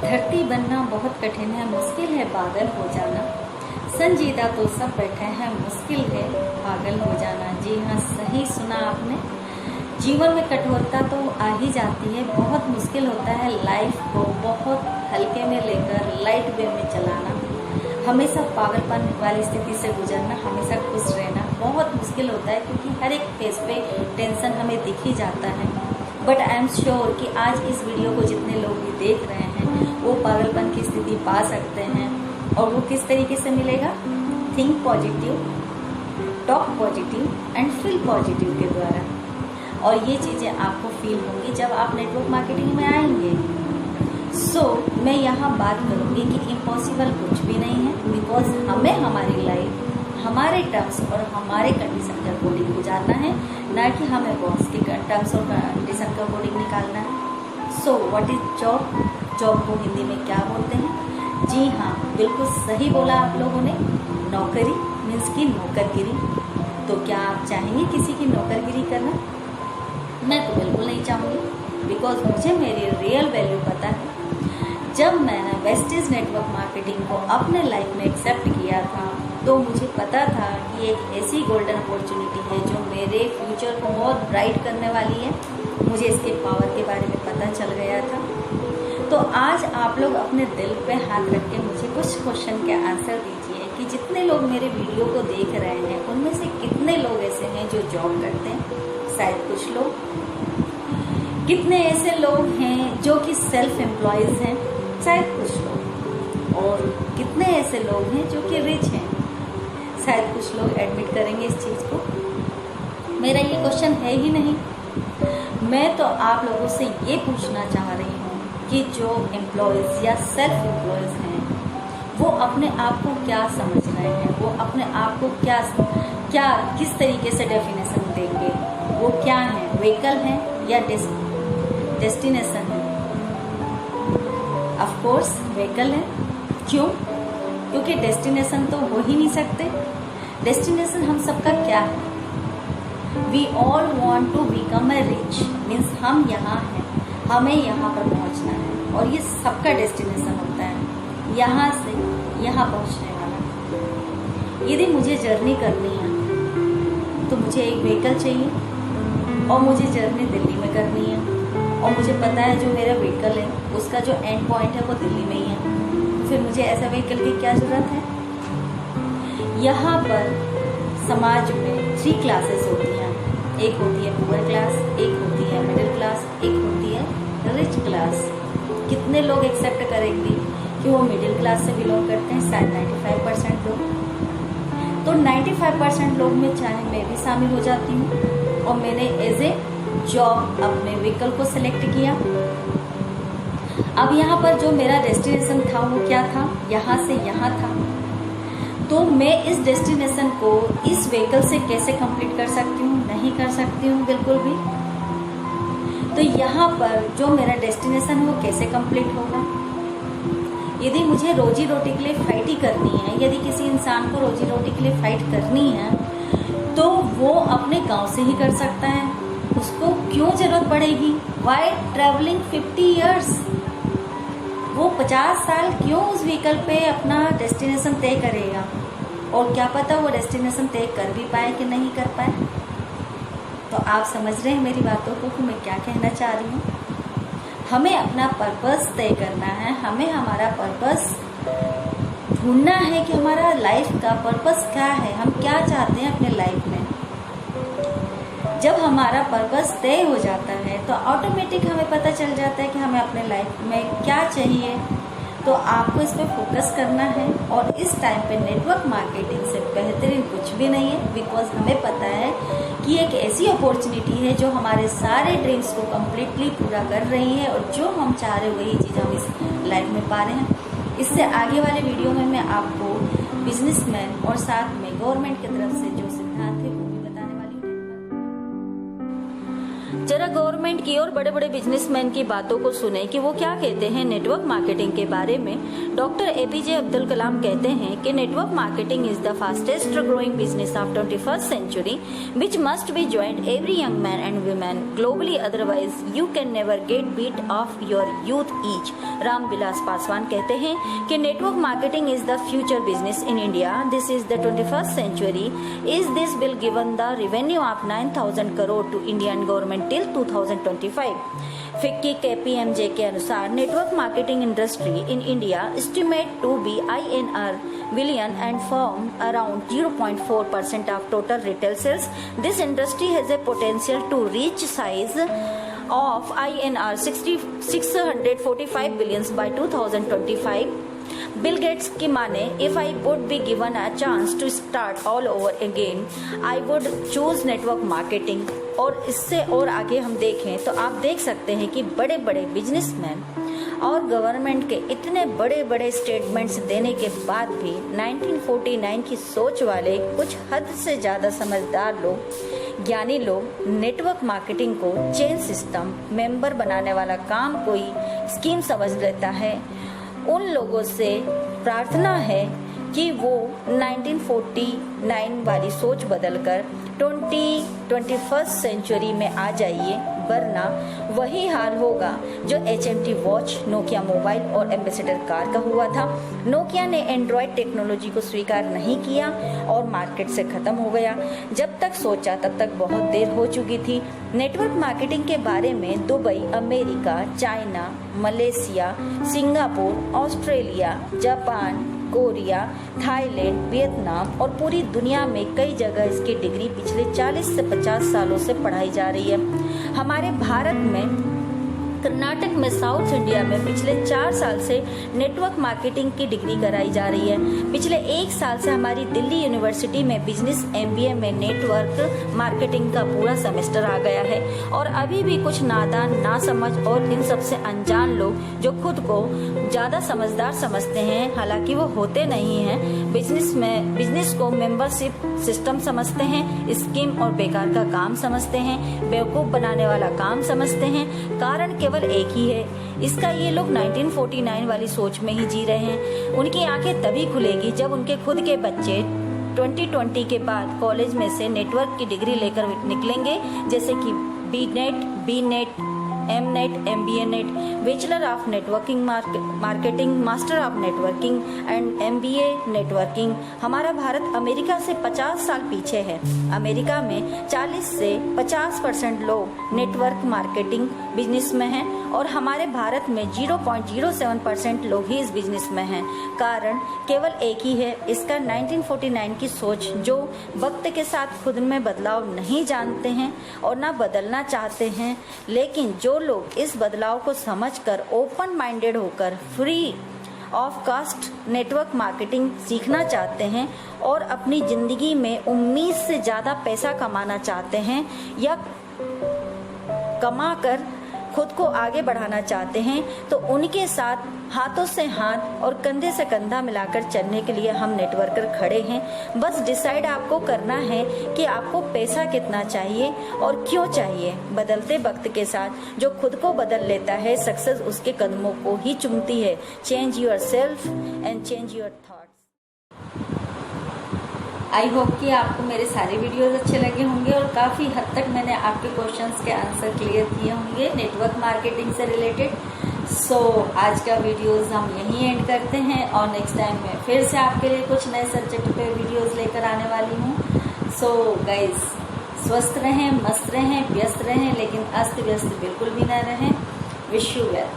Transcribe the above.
धरती बनना बहुत कठिन है, मुश्किल है बादल हो जाना। संजीदा तो सब बैठे हैं, मुश्किल है पागल हो जाना। जी हाँ, सही सुना आपने। जीवन में कठोरता तो आ ही जाती है, बहुत मुश्किल होता है लाइफ को बहुत हल्के में लेकर लाइट वे में चलाना। हमेशा पागलपन वाली स्थिति से गुजरना, हमेशा खुश रहना बहुत मुश्किल होता है, क्योंकि हर एक फेस पे टेंशन हमें दिख ही जाता है। बट आई एम श्योर कि आज इस वीडियो को जितने लोग भी देख रहे हैं वो पागलपन की स्थिति पा सकते हैं। और वो किस तरीके से मिलेगा? Think positive, talk positive and feel positive के द्वारा। और ये चीज़ें आपको फील होंगी जब आप नेटवर्क मार्केटिंग में आएंगे। मैं यहाँ बात करूँगी कि इम्पॉसिबल कुछ भी नहीं है, बिकॉज हमें हमारी लाइफ हमारे टर्म्स और हमारे कंडीशन का अकॉर्डिंग गुजारना है, ना कि हमें बॉस के टर्म्स और कंडीशन का अकॉर्डिंग निकालना है। What is job? जॉब को हिंदी में क्या बोलते हैं? जी हाँ, बिल्कुल सही बोला आप लोगों ने। नौकरी मीन्स की नौकरगिरी। तो क्या आप चाहेंगे किसी की नौकरगिरी करना? मैं तो बिल्कुल नहीं चाहूँगी, बिकॉज मुझे मेरी रियल वैल्यू पता है। जब मैंने वेस्टेज नेटवर्क मार्केटिंग को अपने लाइफ में एक्सेप्ट किया था तो मुझे पता था कि एक ऐसी गोल्डन अपॉर्चुनिटी है जो मेरे फ्यूचर को बहुत ब्राइट करने वाली है। मुझे इसके पावर के बारे में पता चल गया था। तो आज आप लोग अपने दिल पे हाथ रख के मुझे कुछ क्वेश्चन के आंसर दीजिए कि जितने लोग मेरे वीडियो को देख रहे हैं उनमें से कितने लोग ऐसे हैं जो जॉब करते हैं? शायद कुछ लोग। कितने ऐसे लोग हैं जो कि सेल्फ एम्प्लॉयज हैं? शायद कुछ लोग। और कितने ऐसे लोग हैं जो कि रिच हैं? शायद कुछ लोग एडमिट करेंगे इस चीज़ को। मेरा ये क्वेश्चन है ही नहीं। मैं तो आप लोगों से ये पूछना चाह रही हूँ कि जो एम्प्लॉयज़ या सेल्फ एम्प्लॉयज़ हैं वो अपने आप को क्या समझ रहे हैं, वो अपने आप को क्या किस तरीके से डेफिनेशन देंगे? वो क्या है? व्हीकल है या डेस्टिनेशन है? ऑफ कोर्स व्हीकल है। क्यों? क्योंकि डेस्टिनेशन तो हो ही नहीं सकते। डेस्टिनेशन हम सबका क्या है? We all want to become a rich, means हम यहाँ हैं, हमें यहाँ पर पहुँचना है और ये सबका डेस्टिनेशन होता है, यहाँ से यहाँ पहुँचने वाला। यदि मुझे जर्नी करनी है तो मुझे एक व्हीकल चाहिए और मुझे जर्नी दिल्ली में करनी है और मुझे पता है जो मेरा व्हीकल है उसका जो एंड पॉइंट है वो दिल्ली में ही है। फिर मुझे ऐसा व्हीकल की क्या ज़रूरत है? यहाँ पर समाज में 3 क्लासेस होती हैं। एक होती है पुअर क्लास, एक होती है मिडिल क्लास, एक होती है रिच क्लास। कितने लोग एक्सेप्ट करेंगे कि वो मिडिल क्लास से बिलोंग करते हैं? शायद 95% लोग। तो 95% लोग में चाहे मैं भी शामिल हो जाती हूँ और मैंने एज ए जॉब अपने व्हीकल को सिलेक्ट किया। अब यहाँ पर जो मेरा डेस्टिनेशन था वो क्या था? यहाँ से यहाँ था। तो मैं इस डेस्टिनेशन को इस व्हीकल से कैसे कंप्लीट कर सकती हूँ? नहीं कर सकती हूँ बिल्कुल भी। तो यहाँ पर जो मेरा डेस्टिनेशन है वो कैसे कंप्लीट होगा? यदि मुझे रोजी रोटी के लिए फाइट ही करनी है, यदि किसी इंसान को रोजी रोटी के लिए फाइट करनी है तो वो अपने गांव से ही कर सकता है। उसको क्यों जरूरत पड़ेगी? Why travelling 50 years? वो 50 साल क्यों उस व्हीकल पे अपना डेस्टिनेशन तय करेगा? और क्या पता वो डेस्टिनेशन तय कर भी पाए कि नहीं कर पाए। तो आप समझ रहे हैं मेरी बातों को कि मैं क्या कहना चाह रही हूँ। हमें अपना पर्पस तय करना है, हमें हमारा पर्पस ढूंढना है कि हमारा लाइफ का पर्पस क्या है, हम क्या चाहते हैं अपने लाइफ में। जब हमारा पर्पस तय हो जाता है तो ऑटोमेटिक हमें पता चल जाता है कि हमें अपने लाइफ में क्या चाहिए। तो आपको इस पर फोकस करना है। और इस टाइम पे नेटवर्क मार्केटिंग से बेहतरीन कुछ भी नहीं है, बिकॉज हमें पता है कि एक ऐसी अपॉर्चुनिटी है जो हमारे सारे ड्रीम्स को कम्प्लीटली पूरा कर रही है और जो हम चाह रहे वही चीज़ हम इस लाइफ में पा रहे हैं। इससे आगे वाले वीडियो में मैं आपको बिजनेसमैन और साथ में गवर्नमेंट की तरफ से जो सिद्धांत है वो भी बताने वाली हूँ। जरा गवर्नमेंट की और बड़े बड़े बिजनेसमैन की बातों को सुने कि वो क्या कहते हैं नेटवर्क मार्केटिंग के बारे में। डॉक्टर एपीजे अब्दुल कलाम कहते हैं कि network marketing is the fastest growing business of 21st century which must be joined every young man and woman globally, otherwise you can never get beat of your youth age। Ramvilas Paswan कहते हैं कि network marketing is the future business in India, this is the 21st century। Is this bill given the revenue of 9,000 crore to Indian government till 2025। FICCI KPMG के अनुसार network marketing industry in India estimate to be INR billion and form around 0.4% of total retail sales. This industry has a potential to reach size of INR 645 billions by 2025. Bill Gates की माने, if I would be given a chance to start all over again I would choose network marketing. और इससे और आगे हम देखें तो आप देख सकते हैं कि बड़े बड़े बिजनेसमैन और गवर्नमेंट के इतने बड़े बड़े स्टेटमेंट्स देने के बाद भी 1949 की सोच वाले कुछ हद से ज्यादा समझदार लोग, ज्ञानी लोग नेटवर्क मार्केटिंग को चेन सिस्टम, मेंबर बनाने वाला काम कोई स्कीम समझ लेता है। उन लोगों से प्रार्थना है कि वो 1949 वाली सोच बदलकर 21st सेंचुरी में आ जाइए, वरना वही हाल होगा जो HMT वॉच, नोकिया मोबाइल और एम्बेसडर कार का हुआ था। नोकिया ने एंड्रॉयड टेक्नोलॉजी को स्वीकार नहीं किया और मार्केट से खत्म हो गया। जब तक सोचा तब तक बहुत देर हो चुकी थी। नेटवर्क मार्केटिंग के बारे में Dubai, America, China, Malaysia, Singapore, Australia, Japan, Korea, Thailand, Vietnam और पूरी दुनिया में कई जगह इसकी डिग्री पिछले 40 से 50 सालों से पढ़ाई जा रही है। हमारे भारत में कर्नाटक में, साउथ इंडिया में पिछले 4 साल से नेटवर्क मार्केटिंग की डिग्री कराई जा रही है। पिछले 1 साल से हमारी दिल्ली यूनिवर्सिटी में बिजनेस MBA में नेटवर्क मार्केटिंग का पूरा सेमेस्टर आ गया है। और अभी भी कुछ नादान, नासमझ और इन सबसे अनजान लोग जो खुद को ज्यादा समझदार समझते हैं, हालांकि वो होते नहीं हैं, बिजनेस को मेंबरशिप सिस्टम समझते हैं, स्कीम और बेकार का काम समझते हैं, बेवकूफ बनाने वाला काम समझते हैं। कारण केवल एक ही है, इसका ये लोग 1949 वाली सोच में ही जी रहे हैं। उनकी आंखें तभी खुलेगी जब उनके खुद के बच्चे 2020 के बाद कॉलेज में से नेटवर्क की डिग्री लेकर निकलेंगे, जैसे कि BNet, MNet, MBA net, bachelor of networking marketing, master of networking and MBA networking. हमारा भारत अमेरिका से 50 साल पीछे है। अमेरिका में 40 से 50% लोग नेटवर्क मार्केटिंग बिजनेस में हैं और हमारे भारत में 0.07% लोग ही इस बिजनेस में हैं। कारण केवल एक ही है, इसका 1949 की सोच, जो वक्त के साथ खुद में बदलाव नहीं जानते हैं और ना बदलना चाहते हैं। लेकिन जो लोग इस बदलाव को समझकर ओपन माइंडेड होकर free of cost network marketing सीखना चाहते हैं और अपनी जिंदगी में उम्मीद से ज्यादा पैसा कमाना चाहते हैं या कमाकर खुद को आगे बढ़ाना चाहते हैं, तो उनके साथ हाथों से हाथ और कंधे से कंधा मिलाकर चलने के लिए हम नेटवर्कर खड़े हैं। बस डिसाइड आपको करना है कि आपको पैसा कितना चाहिए और क्यों चाहिए। बदलते वक्त के साथ जो खुद को बदल लेता है, सक्सेस उसके कदमों को ही चूमती है। Change your self and change your thoughts. I hope कि आपको मेरे सारे वीडियोस अच्छे लगे होंगे और काफ़ी हद तक मैंने आपके क्वेश्चंस के आंसर क्लियर किए होंगे नेटवर्क मार्केटिंग से रिलेटेड। सो आज का वीडियोस हम यहीं एंड करते हैं और नेक्स्ट टाइम मैं फिर से आपके लिए कुछ नए सब्जेक्ट पे वीडियोस लेकर आने वाली हूँ। सो गाइज, स्वस्थ रहें, मस्त रहें, व्यस्त रहें, लेकिन अस्त व्यस्त बिल्कुल भी ना रहें। Wish you well.